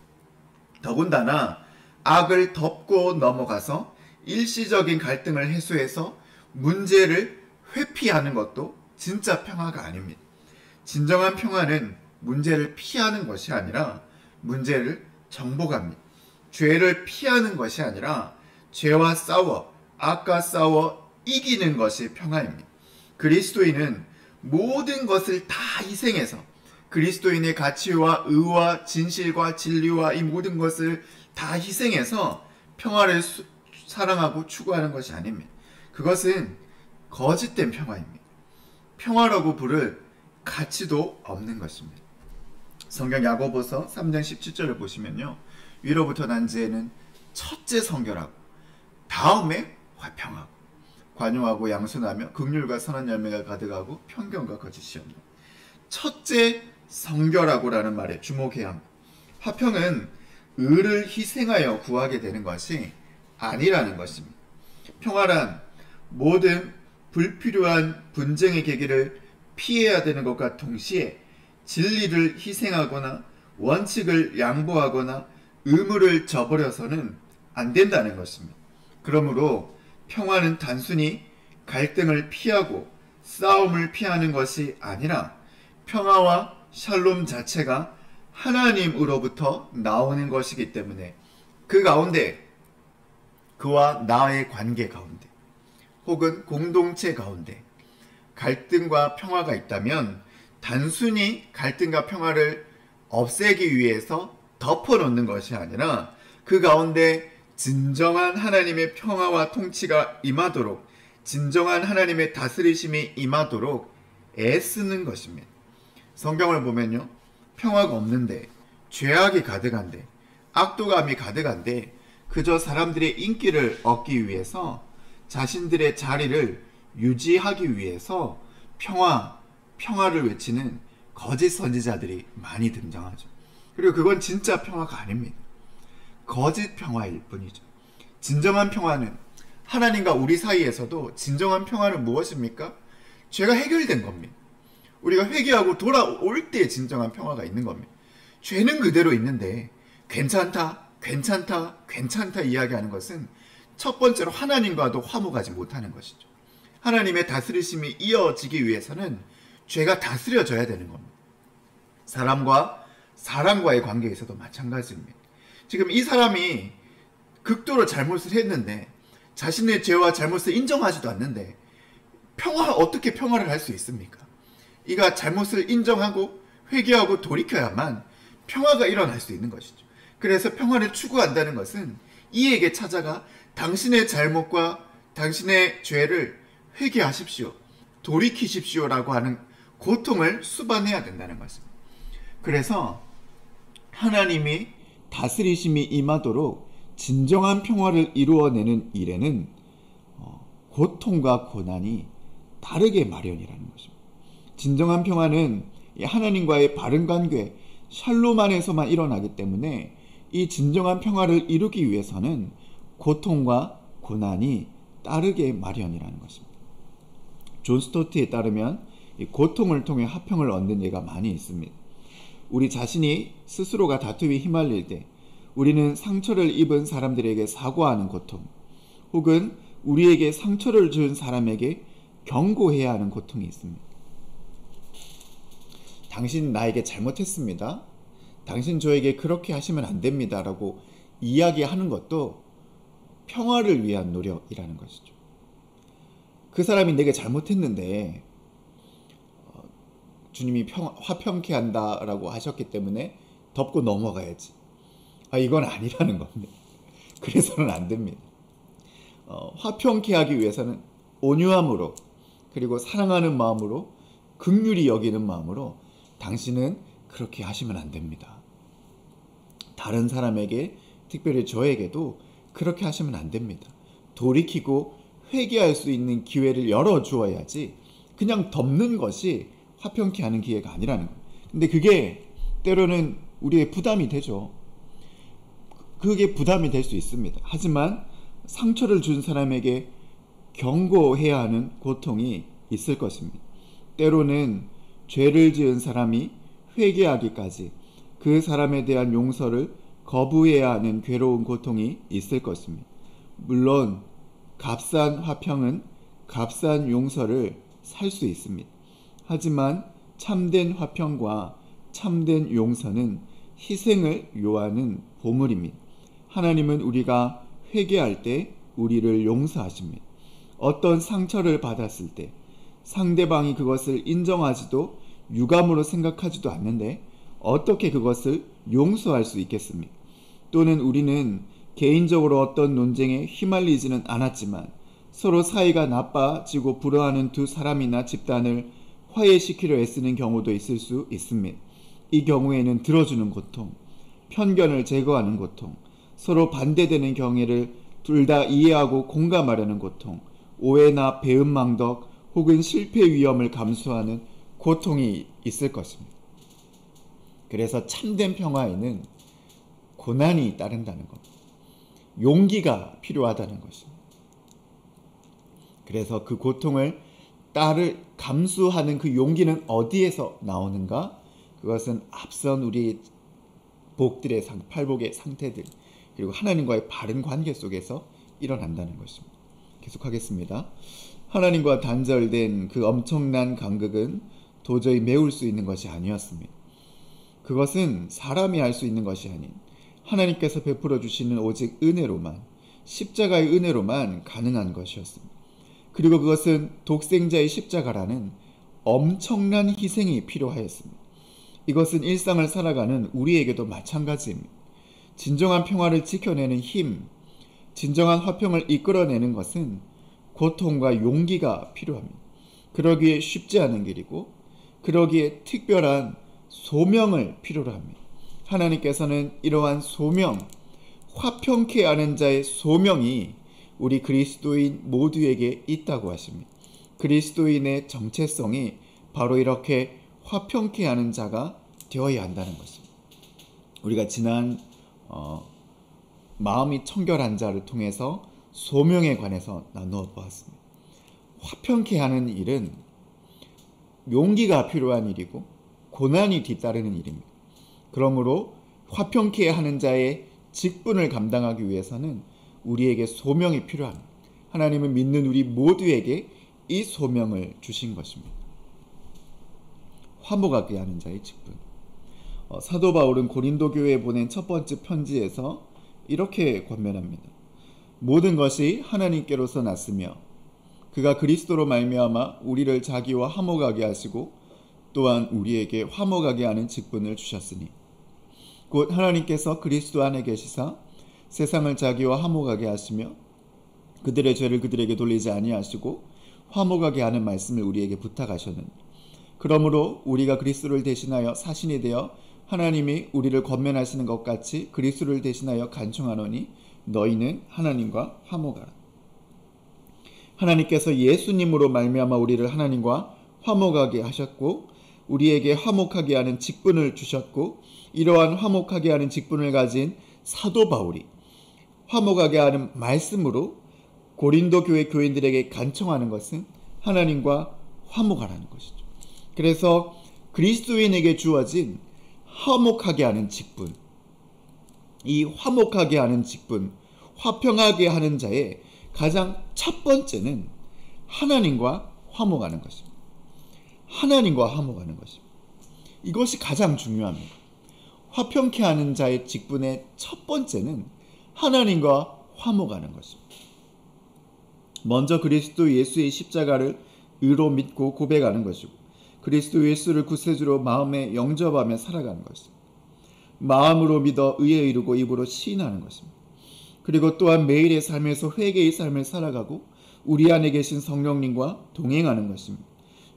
A: 더군다나 악을 덮고 넘어가서 일시적인 갈등을 해소해서 문제를 회피하는 것도 진짜 평화가 아닙니다. 진정한 평화는 문제를 피하는 것이 아니라 문제를 정복합니다. 죄를 피하는 것이 아니라 죄와 싸워, 악과 싸워 이기는 것이 평화입니다. 그리스도인은 모든 것을 다 희생해서, 그리스도인의 가치와 의와 진실과 진리와 이 모든 것을 다 희생해서 평화를 사랑하고 추구하는 것이 아닙니다. 그것은 거짓된 평화입니다. 평화라고 부를 가치도 없는 것입니다. 성경 야고보서 3장 17절을 보시면요, 위로부터 난 지혜는 첫째 성결하고 다음에 화평하고 관용하고 양순하며 긍휼과 선한 열매가 가득하고 편견과 거짓이 없는, 첫째 성결하고라는 말에 주목해야 합니다. 화평은 의를 희생하여 구하게 되는 것이 아니라는 것입니다. 평화란 모든 불필요한 분쟁의 계기를 피해야 되는 것과 동시에 진리를 희생하거나 원칙을 양보하거나 의무를 저버려서는 안 된다는 것입니다. 그러므로 평화는 단순히 갈등을 피하고 싸움을 피하는 것이 아니라 평화와 샬롬 자체가 하나님으로부터 나오는 것이기 때문에 그 가운데 그와 나의 관계 가운데 혹은 공동체 가운데 갈등과 평화가 있다면 단순히 갈등과 평화를 없애기 위해서 덮어놓는 것이 아니라 그 가운데 진정한 하나님의 평화와 통치가 임하도록 진정한 하나님의 다스리심이 임하도록 애쓰는 것입니다. 성경을 보면요. 평화가 없는데 죄악이 가득한데 악도감이 가득한데 그저 사람들의 인기를 얻기 위해서 자신들의 자리를 유지하기 위해서 평화를 외치는 거짓 선지자들이 많이 등장하죠. 그리고 그건 진짜 평화가 아닙니다. 거짓 평화일 뿐이죠. 진정한 평화는 하나님과 우리 사이에서도 진정한 평화는 무엇입니까? 죄가 해결된 겁니다. 우리가 회개하고 돌아올 때 진정한 평화가 있는 겁니다. 죄는 그대로 있는데 괜찮다 이야기하는 것은 첫 번째로 하나님과도 화목하지 못하는 것이죠. 하나님의 다스리심이 이어지기 위해서는 죄가 다스려져야 되는 겁니다. 사람과의 관계에서도 마찬가지입니다. 지금 이 사람이 극도로 잘못을 했는데 자신의 죄와 잘못을 인정하지도 않는데 어떻게 평화를 할 수 있습니까? 이가 잘못을 인정하고 회개하고 돌이켜야만 평화가 일어날 수 있는 것이죠. 그래서 평화를 추구한다는 것은 이에게 찾아가 당신의 잘못과 당신의 죄를 회개하십시오. 돌이키십시오라고 하는 고통을 수반해야 된다는 것입니다. 그래서 하나님이 다스리심이 임하도록 진정한 평화를 이루어내는 일에는 고통과 고난이 다르게 마련이라는 것입니다. 진정한 평화는 하나님과의 바른 관계, 샬롬 안에서만 일어나기 때문에 이 진정한 평화를 이루기 위해서는 고통과 고난이 따르게 마련이라는 것입니다. 존 스토트에 따르면 고통을 통해 화평을 얻는 예가 많이 있습니다. 우리 자신이 스스로가 다툼에 휘말릴 때 우리는 상처를 입은 사람들에게 사과하는 고통, 혹은 우리에게 상처를 준 사람에게 경고해야 하는 고통이 있습니다. 당신 나에게 잘못했습니다. 당신 저에게 그렇게 하시면 안 됩니다. 라고 이야기하는 것도 평화를 위한 노력이라는 것이죠. 그 사람이 내게 잘못했는데 주님이 화평케 한다라고 하셨기 때문에 덮고 넘어가야지. 이건 아니라는 겁니다. 그래서는 안 됩니다. 화평케 하기 위해서는 온유함으로, 그리고 사랑하는 마음으로, 긍휼히 여기는 마음으로 당신은 그렇게 하시면 안 됩니다. 다른 사람에게, 특별히 저에게도 그렇게 하시면 안 됩니다. 돌이키고 회개할 수 있는 기회를 열어주어야지 그냥 덮는 것이 화평케 하는 기회가 아니라는 거예요. 근데 그게 때로는 우리의 부담이 되죠. 그게 부담이 될 수 있습니다. 하지만 상처를 준 사람에게 경고해야 하는 고통이 있을 것입니다. 때로는 죄를 지은 사람이 회개하기까지 그 사람에 대한 용서를 거부해야 하는 괴로운 고통이 있을 것입니다. 물론 값싼 화평은 값싼 용서를 살 수 있습니다. 하지만 참된 화평과 참된 용서는 희생을 요하는 보물입니다. 하나님은 우리가 회개할 때 우리를 용서하십니다. 어떤 상처를 받았을 때 상대방이 그것을 인정하지도 유감으로 생각하지도 않는데 어떻게 그것을 용서할 수 있겠습니까? 또는 우리는 개인적으로 어떤 논쟁에 휘말리지는 않았지만 서로 사이가 나빠지고 불화하는 두 사람이나 집단을 화해시키려 애쓰는 경우도 있을 수 있습니다. 이 경우에는 들어주는 고통, 편견을 제거하는 고통, 서로 반대되는 경계를 둘 다 이해하고 공감하려는 고통, 오해나 배은망덕 혹은 실패 위험을 감수하는 고통이 있을 것입니다. 그래서 참된 평화에는 고난이 따른다는 겁니다. 용기가 필요하다는 것입니다. 그래서 그 고통을 감수하는 그 용기는 어디에서 나오는가? 그것은 앞선 우리 팔복의 상태들, 그리고 하나님과의 바른 관계 속에서 일어난다는 것입니다. 계속하겠습니다. 하나님과 단절된 그 엄청난 간극은 도저히 메울 수 있는 것이 아니었습니다. 그것은 사람이 할 수 있는 것이 아닌 하나님께서 베풀어 주시는 오직 은혜로만, 십자가의 은혜로만 가능한 것이었습니다. 그리고 그것은 독생자의 십자가라는 엄청난 희생이 필요하였습니다. 이것은 일상을 살아가는 우리에게도 마찬가지입니다. 진정한 평화를 지켜내는 힘, 진정한 화평을 이끌어내는 것은 고통과 용기가 필요합니다. 그러기에 쉽지 않은 길이고 그러기에 특별한 소명을 필요로 합니다. 하나님께서는 이러한 소명, 화평케 하는 자의 소명이 우리 그리스도인 모두에게 있다고 하십니다. 그리스도인의 정체성이 바로 이렇게 화평케 하는 자가 되어야 한다는 것입니다. 우리가 지난 마음이 청결한 자를 통해서 소명에 관해서 나누어 보았습니다. 화평케 하는 일은 용기가 필요한 일이고 고난이 뒤따르는 일입니다. 그러므로 화평케 하는 자의 직분을 감당하기 위해서는 우리에게 소명이 필요합니다. 하나님은 믿는 우리 모두에게 이 소명을 주신 것입니다. 화목하게 하는 자의 직분. 사도 바울은 고린도 교회에 보낸 첫 번째 편지에서 이렇게 권면합니다. 모든 것이 하나님께로서 났으며 그가 그리스도로 말미암아 우리를 자기와 화목하게 하시고 또한 우리에게 화목하게 하는 직분을 주셨으니 곧 하나님께서 그리스도 안에 계시사 세상을 자기와 화목하게 하시며 그들의 죄를 그들에게 돌리지 아니하시고 화목하게 하는 말씀을 우리에게 부탁하셨느니 그러므로 우리가 그리스도를 대신하여 사신이 되어 하나님이 우리를 권면하시는 것 같이 그리스도를 대신하여 간청하노니 너희는 하나님과 화목하라. 하나님께서 예수님으로 말미암아 우리를 하나님과 화목하게 하셨고 우리에게 화목하게 하는 직분을 주셨고 이러한 화목하게 하는 직분을 가진 사도 바울이 화목하게 하는 말씀으로 고린도 교회 교인들에게 간청하는 것은 하나님과 화목하라는 것이죠. 그래서 그리스도인에게 주어진 화목하게 하는 직분, 이 화목하게 하는 직분, 화평하게 하는 자의 가장 첫 번째는 하나님과 화목하는 것입니다. 하나님과 화목하는 것입니다. 이것이 가장 중요합니다. 화평케 하는 자의 직분의 첫 번째는 하나님과 화목하는 것입니다. 먼저 그리스도 예수의 십자가를 의로 믿고 고백하는 것이고 그리스도 예수를 구세주로 마음에 영접하며 살아가는 것입니다. 마음으로 믿어 의에 이르고 입으로 시인하는 것입니다. 그리고 또한 매일의 삶에서 회개의 삶을 살아가고 우리 안에 계신 성령님과 동행하는 것입니다.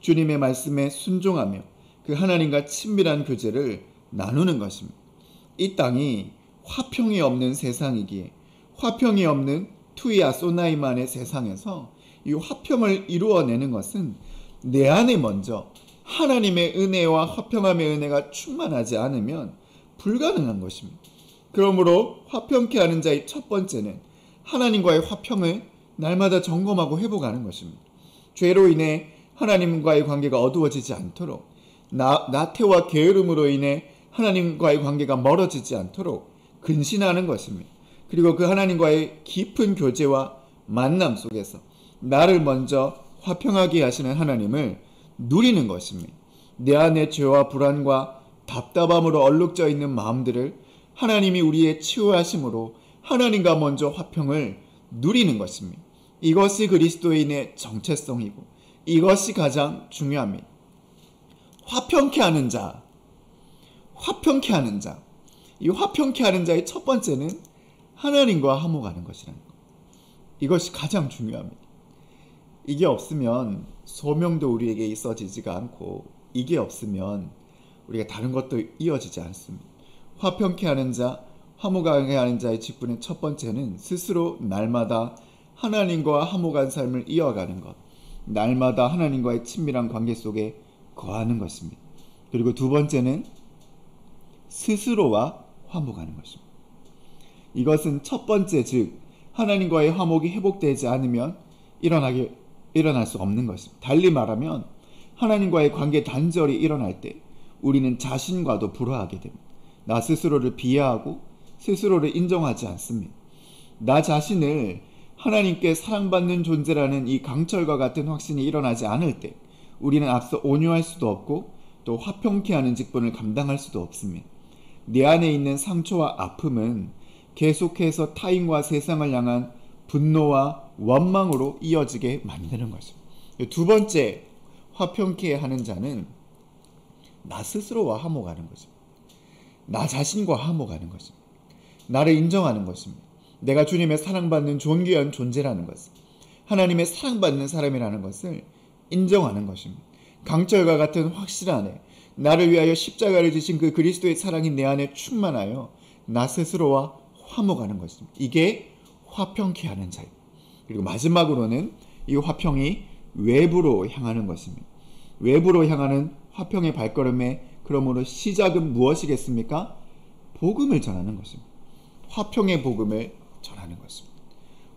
A: 주님의 말씀에 순종하며 그 하나님과 친밀한 교제를 나누는 것입니다. 이 땅이 화평이 없는 세상이기에 화평이 없는 투이아 소나이만의 세상에서 이 화평을 이루어내는 것은 내 안에 먼저 하나님의 은혜와 화평함의 은혜가 충만하지 않으면 불가능한 것입니다. 그러므로 화평케 하는 자의 첫 번째는 하나님과의 화평을 날마다 점검하고 회복하는 것입니다. 죄로 인해 하나님과의 관계가 어두워지지 않도록 나태와 게으름으로 인해 하나님과의 관계가 멀어지지 않도록 근신하는 것입니다. 그리고 그 하나님과의 깊은 교제와 만남 속에서 나를 먼저 화평하게 하시는 하나님을 누리는 것입니다. 내 안의 죄와 불안과 답답함으로 얼룩져 있는 마음들을 하나님이 우리의 치유하심으로 하나님과 먼저 화평을 누리는 것입니다. 이것이 그리스도인의 정체성이고 이것이 가장 중요합니다. 화평케 하는 자, 화평케 하는 자. 이 화평케 하는 자의 첫 번째는 하나님과 화목하는 것이라는 것. 이것이 가장 중요합니다. 이게 없으면 소명도 우리에게 있어지지가 않고 이게 없으면 우리가 다른 것도 이어지지 않습니다. 화평케 하는 자, 화목하게 하는 자의 직분의 첫 번째는 스스로 날마다 하나님과 화목한 삶을 이어가는 것, 날마다 하나님과의 친밀한 관계 속에 거하는 것입니다. 그리고 두 번째는 스스로와 화목하는 것입니다. 이것은 첫 번째 즉 하나님과의 화목이 회복되지 않으면 일어날 수 없는 것입니다. 달리 말하면 하나님과의 관계 단절이 일어날 때 우리는 자신과도 불화하게 됩니다. 나 스스로를 비하하고 스스로를 인정하지 않습니다. 나 자신을 하나님께 사랑받는 존재라는 이 강철과 같은 확신이 일어나지 않을 때 우리는 앞서 온유할 수도 없고 또 화평케 하는 직분을 감당할 수도 없습니다. 내 안에 있는 상처와 아픔은 계속해서 타인과 세상을 향한 분노와 원망으로 이어지게 만드는 거죠. 두 번째, 화평케 하는 자는 나 스스로와 화목하는 거죠. 나 자신과 화목하는 것입니다. 나를 인정하는 것입니다. 내가 주님의 사랑받는 존귀한 존재라는 것을, 하나님의 사랑받는 사람이라는 것을 인정하는 것입니다. 강철과 같은 확신 안에 나를 위하여 십자가를 지신 그 그리스도의 사랑이 내 안에 충만하여 나 스스로와 화목하는 것입니다. 이게 화평케 하는 자입니다. 그리고 마지막으로는 이 화평이 외부로 향하는 것입니다. 외부로 향하는 화평의 발걸음의 그러므로 시작은 무엇이겠습니까? 복음을 전하는 것입니다. 화평의 복음을 전하는 것입니다.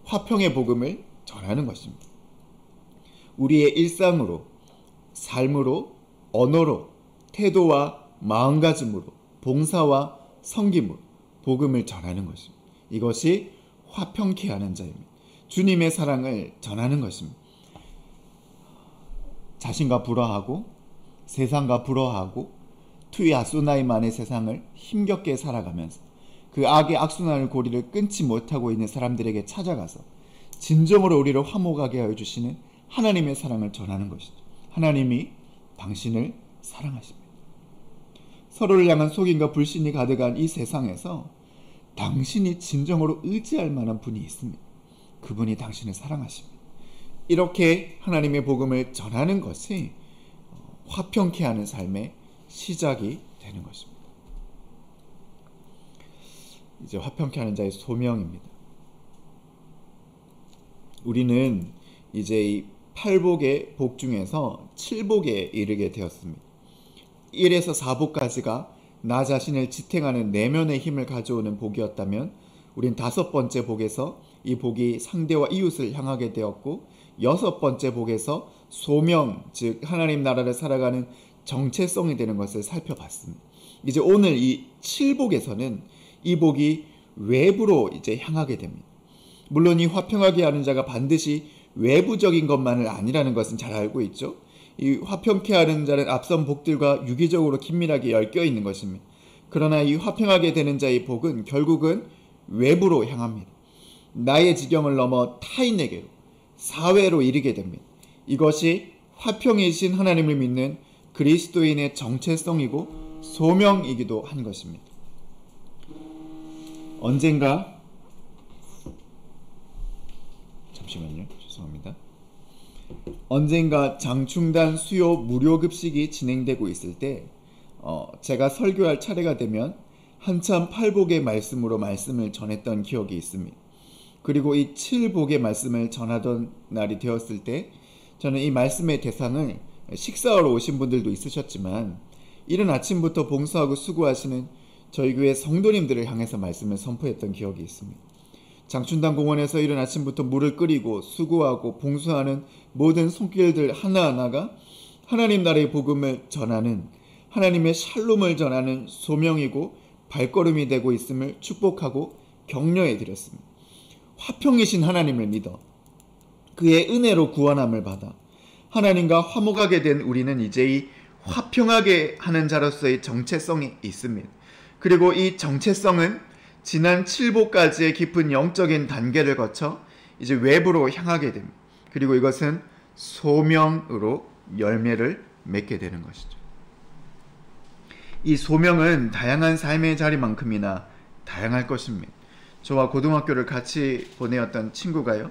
A: 화평의 복음을 전하는 것입니다. 우리의 일상으로, 삶으로, 언어로, 태도와 마음가짐으로, 봉사와 섬김으로 복음을 전하는 것입니다. 이것이 화평케 하는 자입니다. 주님의 사랑을 전하는 것입니다. 자신과 불화하고 세상과 불화하고 투의 악순환만의 세상을 힘겹게 살아가면서 그 악의 악순환을 고리를 끊지 못하고 있는 사람들에게 찾아가서 진정으로 우리를 화목하게 하여 주시는 하나님의 사랑을 전하는 것이죠. 하나님이 당신을 사랑하십니다. 서로를 향한 속임과 불신이 가득한 이 세상에서 당신이 진정으로 의지할 만한 분이 있습니다. 그분이 당신을 사랑하십니다. 이렇게 하나님의 복음을 전하는 것이 화평케 하는 삶의 시작이 되는 것입니다. 이제 화평케 하는 자의 소명입니다. 우리는 이제 이 8복의 복 중에서 7복에 이르게 되었습니다. 1에서 4복까지가 나 자신을 지탱하는 내면의 힘을 가져오는 복이었다면 우린 5번째 복에서 이 복이 상대와 이웃을 향하게 되었고 6번째 복에서 소명, 즉 하나님 나라를 살아가는 정체성이 되는 것을 살펴봤습니다. 이제 오늘 이 7복에서는 이 복이 외부로 이제 향하게 됩니다. 물론 이 화평하게 하는 자가 반드시 외부적인 것만은 아니라는 것은 잘 알고 있죠. 이 화평케 하는 자는 앞선 복들과 유기적으로 긴밀하게 엮여 있는 것입니다. 그러나 이 화평하게 되는 자의 복은 결국은 외부로 향합니다. 나의 지경을 넘어 타인에게로, 사회로 이르게 됩니다. 이것이 화평이신 하나님을 믿는 그리스도인의 정체성이고 소명이기도 한 것입니다. 언젠가 장충단 수요 무료급식이 진행되고 있을 때 제가 설교할 차례가 되면 한참 8복의 말씀으로 말씀을 전했던 기억이 있습니다. 그리고 이 7복의 말씀을 전하던 날이 되었을 때 저는 이 말씀의 대상을 식사하러 오신 분들도 있으셨지만 이른 아침부터 봉사하고 수고하시는 저희 교회 성도님들을 향해서 말씀을 선포했던 기억이 있습니다. 장춘단 공원에서 이른 아침부터 물을 끓이고 수고하고 봉사하는 모든 손길들 하나하나가 하나님 나라의 복음을 전하는 하나님의 샬롬을 전하는 소명이고 발걸음이 되고 있음을 축복하고 격려해 드렸습니다. 화평이신 하나님을 믿어 그의 은혜로 구원함을 받아 하나님과 화목하게 된 우리는 이제 이 화평하게 하는 자로서의 정체성이 있습니다. 그리고 이 정체성은 지난 7복까지의 깊은 영적인 단계를 거쳐 이제 외부로 향하게 됩니다. 그리고 이것은 소명으로 열매를 맺게 되는 것이죠. 이 소명은 다양한 삶의 자리만큼이나 다양할 것입니다. 저와 고등학교를 같이 보내었던 친구가요,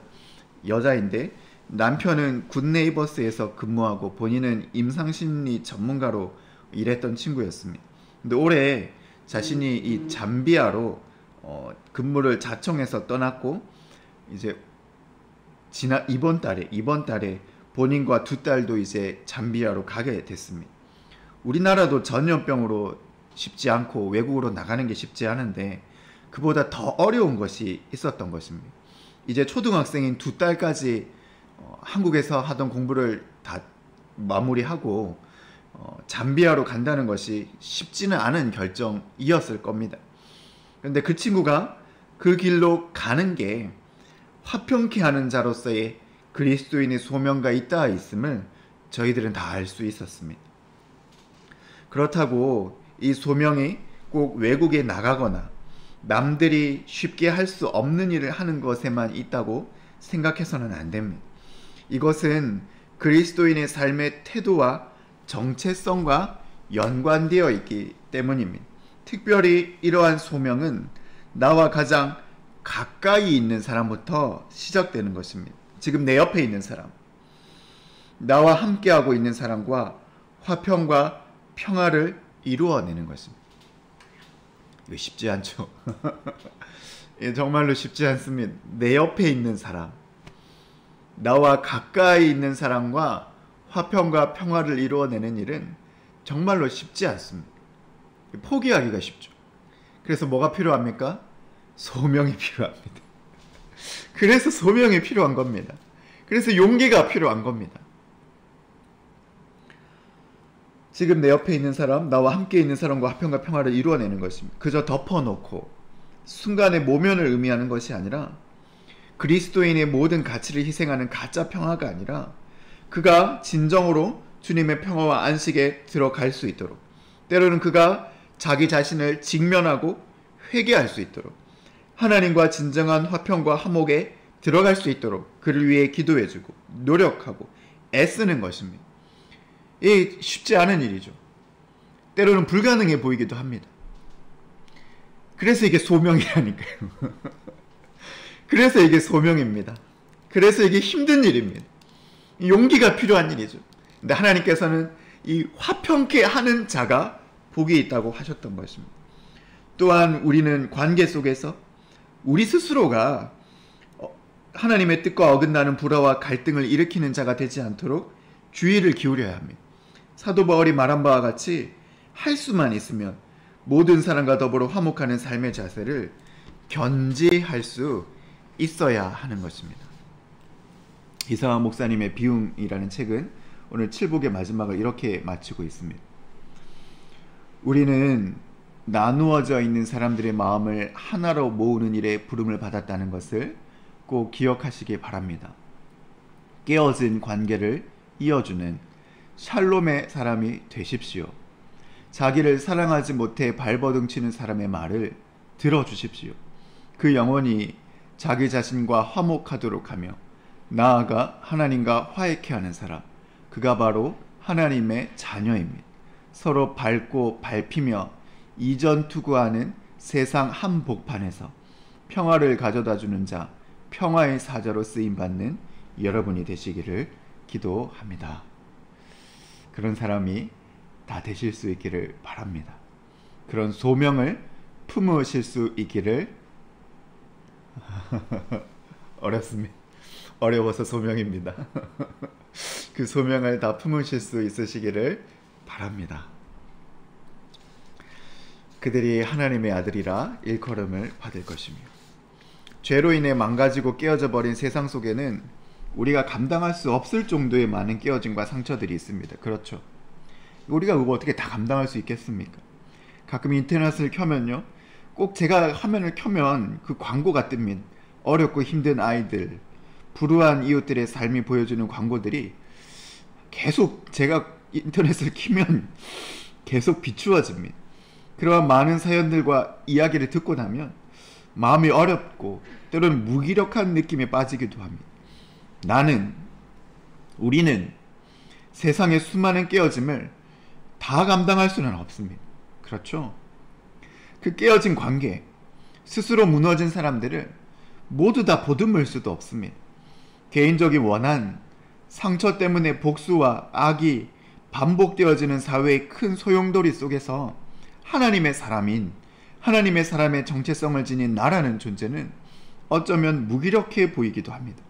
A: 여자인데 남편은 굿네이버스에서 근무하고 본인은 임상심리 전문가로 일했던 친구였습니다. 근데 올해 자신이 이 잠비아로 근무를 자청해서 떠났고 이제 이번 달에 본인과 두 딸도 이제 잠비아로 가게 됐습니다. 우리나라도 전염병으로 쉽지 않고 외국으로 나가는 게 쉽지 않은데 그보다 더 어려운 것이 있었던 것입니다. 이제 초등학생인 두 딸까지 한국에서 하던 공부를 다 마무리하고 잠비아로 간다는 것이 쉽지는 않은 결정이었을 겁니다. 그런데 그 친구가 그 길로 가는 게 화평케 하는 자로서의 그리스도인의 소명가 있다 있음을 저희들은 다 알 수 있었습니다. 그렇다고 이 소명이 꼭 외국에 나가거나 남들이 쉽게 할 수 없는 일을 하는 것에만 있다고 생각해서는 안 됩니다. 이것은 그리스도인의 삶의 태도와 정체성과 연관되어 있기 때문입니다. 특별히 이러한 소명은 나와 가장 가까이 있는 사람부터 시작되는 것입니다. 지금 내 옆에 있는 사람, 나와 함께하고 있는 사람과 화평과 평화를 이루어내는 것입니다. 이거 쉽지 않죠. 정말로 쉽지 않습니다. 내 옆에 있는 사람, 나와 가까이 있는 사람과 화평과 평화를 이루어내는 일은 정말로 쉽지 않습니다. 포기하기가 쉽죠. 그래서 뭐가 필요합니까? 소명이 필요합니다. 그래서 소명이 필요한 겁니다. 그래서 용기가 필요한 겁니다. 지금 내 옆에 있는 사람, 나와 함께 있는 사람과 화평과 평화를 이루어내는 것입니다. 그저 덮어놓고 순간의 모면을 의미하는 것이 아니라 그리스도인의 모든 가치를 희생하는 가짜 평화가 아니라 그가 진정으로 주님의 평화와 안식에 들어갈 수 있도록, 때로는 그가 자기 자신을 직면하고 회개할 수 있도록, 하나님과 진정한 화평과 화목에 들어갈 수 있도록 그를 위해 기도해주고 노력하고 애쓰는 것입니다. 이 쉽지 않은 일이죠. 때로는 불가능해 보이기도 합니다. 그래서 이게 소명이라니까요. 그래서 이게 소명입니다. 그래서 이게 힘든 일입니다. 용기가 필요한 일이죠. 근데 하나님께서는 이 화평케 하는 자가 복이 있다고 하셨던 것입니다. 또한 우리는 관계 속에서 우리 스스로가 하나님의 뜻과 어긋나는 불화와 갈등을 일으키는 자가 되지 않도록 주의를 기울여야 합니다. 사도 바울이 말한 바와 같이 할 수만 있으면 모든 사람과 더불어 화목하는 삶의 자세를 견지할 수 있어야 하는 것입니다. 이상한 목사님의 비움이라는 책은 오늘 7복의 마지막을 이렇게 마치고 있습니다. 우리는 나누어져 있는 사람들의 마음을 하나로 모으는 일에 부름을 받았다는 것을 꼭 기억하시기 바랍니다. 깨어진 관계를 이어주는 샬롬의 사람이 되십시오. 자기를 사랑하지 못해 발버둥치는 사람의 말을 들어주십시오. 그 영혼이 자기 자신과 화목하도록 하며 나아가 하나님과 화해케 하는 사람, 그가 바로 하나님의 자녀입니다. 서로 밟고 밟히며 이전 투구하는 세상 한복판에서 평화를 가져다주는 자, 평화의 사자로 쓰임받는 여러분이 되시기를 기도합니다. 그런 사람이 다 되실 수 있기를 바랍니다. 그런 소명을 품으실 수 있기를 어렵습니다. 어려워서 소명입니다. 그 소명을 다 품으실 수 있으시기를 바랍니다. 그들이 하나님의 아들이라 일컬음을 받을 것이며, 죄로 인해 망가지고 깨어져 버린 세상 속에는 우리가 감당할 수 없을 정도의 많은 깨어짐과 상처들이 있습니다. 그렇죠. 우리가 그거 어떻게 다 감당할 수 있겠습니까? 가끔 인터넷을 켜면요, 꼭 제가 화면을 켜면 그 광고가 뜹니다. 어렵고 힘든 아이들, 불우한 이웃들의 삶이 보여주는 광고들이 계속 제가 인터넷을 키면 계속 비추어집니다. 그러한 많은 사연들과 이야기를 듣고 나면 마음이 어렵고 때로는 무기력한 느낌에 빠지기도 합니다. 우리는 세상의 수많은 깨어짐을 다 감당할 수는 없습니다. 그렇죠? 그 깨어진 관계, 스스로 무너진 사람들을 모두 다 보듬을 수도 없습니다. 개인적인 원한, 상처 때문에 복수와 악이 반복되어지는 사회의 큰 소용돌이 속에서 하나님의 사람인, 하나님의 사람의 정체성을 지닌 나라는 존재는 어쩌면 무기력해 보이기도 합니다.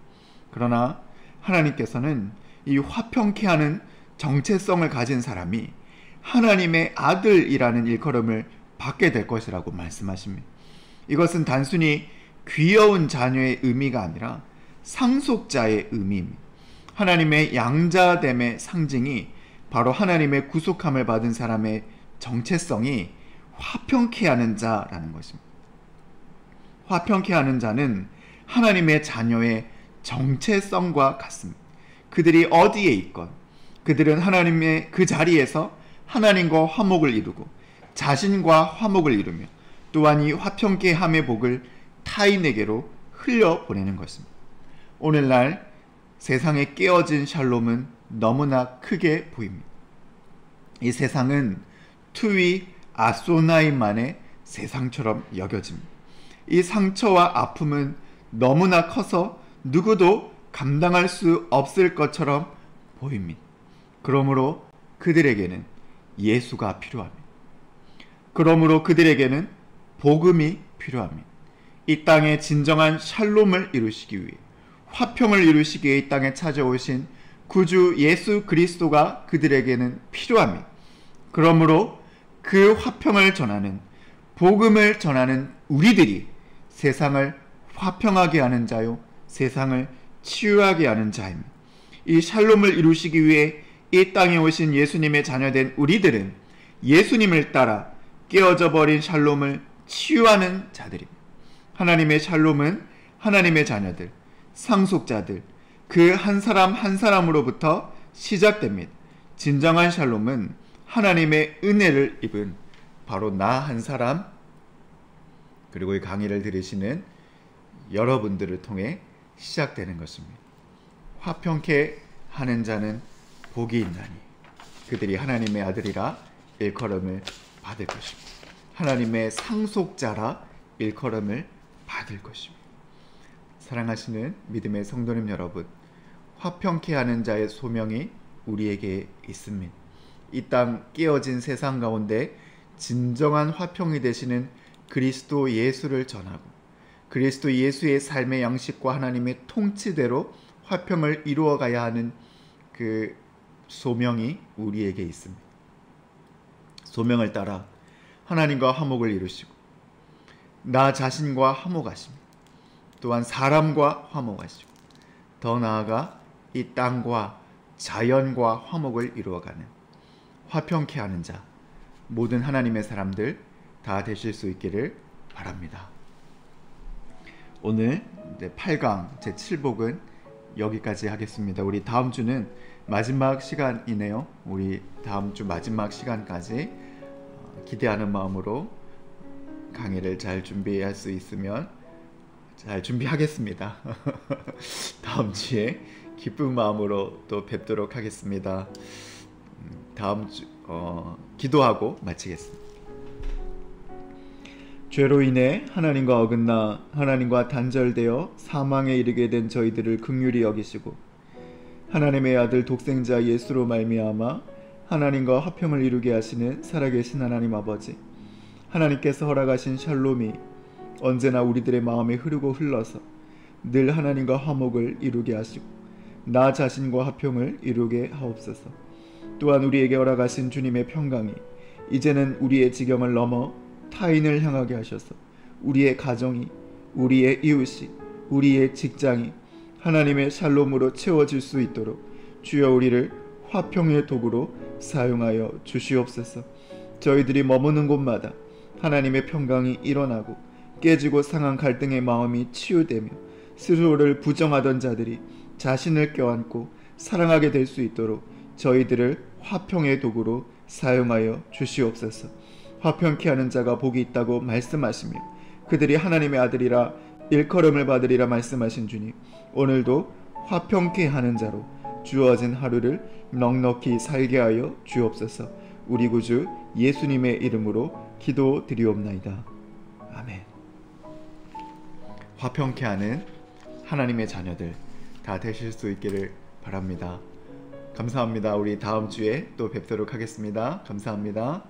A: 그러나 하나님께서는 이 화평케 하는 정체성을 가진 사람이 하나님의 아들이라는 일컬음을 받게 될 것이라고 말씀하십니다. 이것은 단순히 귀여운 자녀의 의미가 아니라 상속자의 의미입니다. 하나님의 양자됨의 상징이 바로 하나님의 구속함을 받은 사람의 정체성이 화평케 하는 자라는 것입니다. 화평케 하는 자는 하나님의 자녀의 정체성과 같습니다. 그들이 어디에 있건 그들은 하나님의 그 자리에서 하나님과 화목을 이루고 자신과 화목을 이루며 또한 이 화평케 함의 복을 타인에게로 흘려보내는 것입니다. 오늘날 세상에 깨어진 샬롬은 너무나 크게 보입니다. 이 세상은 투위 아소나인만의 세상처럼 여겨집니다. 이 상처와 아픔은 너무나 커서 누구도 감당할 수 없을 것처럼 보입니다. 그러므로 그들에게는 예수가 필요합니다. 그러므로 그들에게는 복음이 필요합니다. 이 땅에 진정한 샬롬을 이루시기 위해, 화평을 이루시기 위해 이 땅에 찾아오신 구주 예수 그리스도가 그들에게는 필요합니다. 그러므로 그 화평을 전하는, 복음을 전하는 우리들이 세상을 화평하게 하는 자요, 세상을 치유하게 하는 자입니다. 이 샬롬을 이루시기 위해 이 땅에 오신 예수님의 자녀된 우리들은 예수님을 따라 깨어져 버린 샬롬을 치유하는 자들입니다. 하나님의 샬롬은 하나님의 자녀들, 상속자들, 그 한 사람 한 사람으로부터 시작됩니다. 진정한 샬롬은 하나님의 은혜를 입은 바로 나 한 사람, 그리고 이 강의를 들으시는 여러분들을 통해 시작되는 것입니다. 화평케 하는 자는 복이 있나니 그들이 하나님의 아들이라 일컬음을 받을 것입니다. 하나님의 상속자라 일컬음을 받을 것입니다. 사랑하시는 믿음의 성도님 여러분, 화평케 하는 자의 소명이 우리에게 있습니다. 이 땅 깨어진 세상 가운데 진정한 화평이 되시는 그리스도 예수를 전하고 그리스도 예수의 삶의 양식과 하나님의 통치대로 화평을 이루어가야 하는 그 소명이 우리에게 있습니다. 소명을 따라 하나님과 화목을 이루시고 나 자신과 화목하시며 또한 사람과 화목하시고 더 나아가 이 땅과 자연과 화목을 이루어가는 화평케 하는 자, 모든 하나님의 사람들 다 되실 수 있기를 바랍니다. 오늘 8강 제7복은 여기까지 하겠습니다. 우리 다음 주는 마지막 시간이네요. 우리 다음 주 마지막 시간까지 기대하는 마음으로 강의를 잘 준비할 수 있으면 잘 준비하겠습니다. 다음 주에 기쁜 마음으로 또 뵙도록 하겠습니다. 다음 주 기도하고 마치겠습니다. 죄로 인해 하나님과 어긋나 하나님과 단절되어 사망에 이르게 된 저희들을 긍휼히 여기시고 하나님의 아들 독생자 예수로 말미암아 하나님과 화평을 이루게 하시는 살아계신 하나님 아버지, 하나님께서 허락하신 샬롬이 언제나 우리들의 마음에 흐르고 흘러서 늘 하나님과 화목을 이루게 하시고 나 자신과 화평을 이루게 하옵소서. 또한 우리에게 허락하신 주님의 평강이 이제는 우리의 지경을 넘어 타인을 향하게 하셔서 우리의 가정이, 우리의 이웃이, 우리의 직장이 하나님의 샬롬으로 채워질 수 있도록 주여 우리를 화평의 도구로 사용하여 주시옵소서. 저희들이 머무는 곳마다 하나님의 평강이 일어나고 깨지고 상한 갈등의 마음이 치유되며 스스로를 부정하던 자들이 자신을 껴안고 사랑하게 될 수 있도록 저희들을 화평의 도구로 사용하여 주시옵소서. 화평케 하는 자가 복이 있다고 말씀하시며 그들이 하나님의 아들이라 일컬음을 받으리라 말씀하신 주님, 오늘도 화평케 하는 자로 주어진 하루를 넉넉히 살게 하여 주옵소서. 우리 구주 예수님의 이름으로 기도드리옵나이다. 아멘. 화평케 하는 하나님의 자녀들 다 되실 수 있기를 바랍니다. 감사합니다. 우리 다음 주에 또 뵙도록 하겠습니다. 감사합니다.